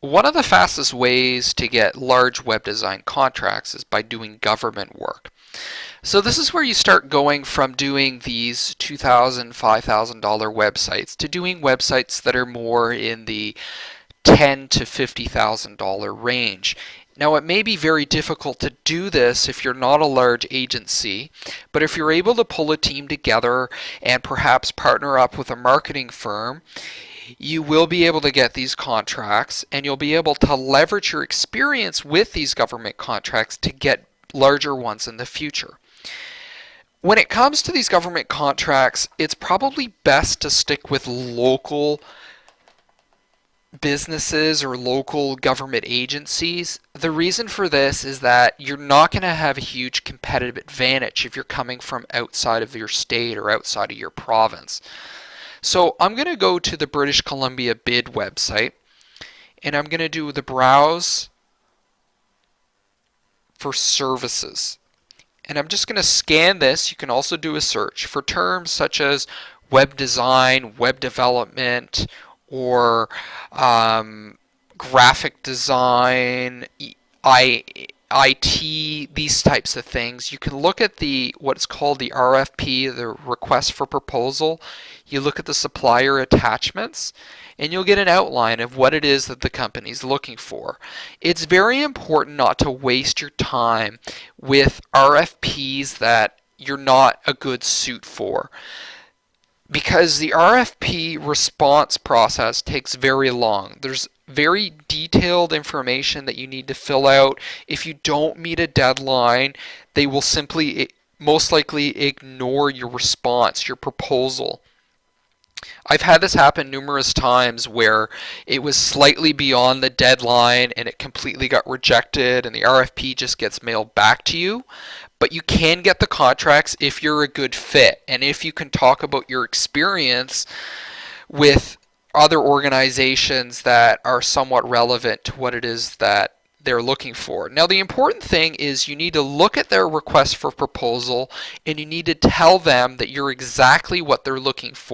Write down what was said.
One of the fastest ways to get large web design contracts is by doing government work. So this is where you start going from doing these $2,000, $5,000 websites to doing websites that are more in the $10,000 to $50,000 range. Now, it may be very difficult to do this if you're not a large agency, but if you're able to pull a team together and perhaps partner up with a marketing firm, you will be able to get these contracts, and you'll be able to leverage your experience with these government contracts to get larger ones in the future. When it comes to these government contracts, it's probably best to stick with local businesses or local government agencies. The reason for this is that you're not going to have a huge competitive advantage if you're coming from outside of your state or outside of your province. So I'm going to go to the British Columbia bid website, and I'm going to do the browse for services. And I'm just going to scan this. You can also do a search for terms such as web design, web development, or graphic design, IT, these types of things. You can look at the what's called the RFP, the request for proposal. You look at the supplier attachments, and you'll get an outline of what it is that the company's looking for. It's very important not to waste your time with RFPs that you're not a good suit for, because the RFP response process takes very long. There's very detailed information that you need to fill out. If you don't meet a deadline, they will simply most likely ignore your response, your proposal. I've had this happen numerous times where it was slightly beyond the deadline and it completely got rejected and the RFP just gets mailed back to you. But you can get the contracts if you're a good fit and if you can talk about your experience with other organizations that are somewhat relevant to what it is that they're looking for. Now, the important thing is you need to look at their request for proposal and you need to tell them that you're exactly what they're looking for.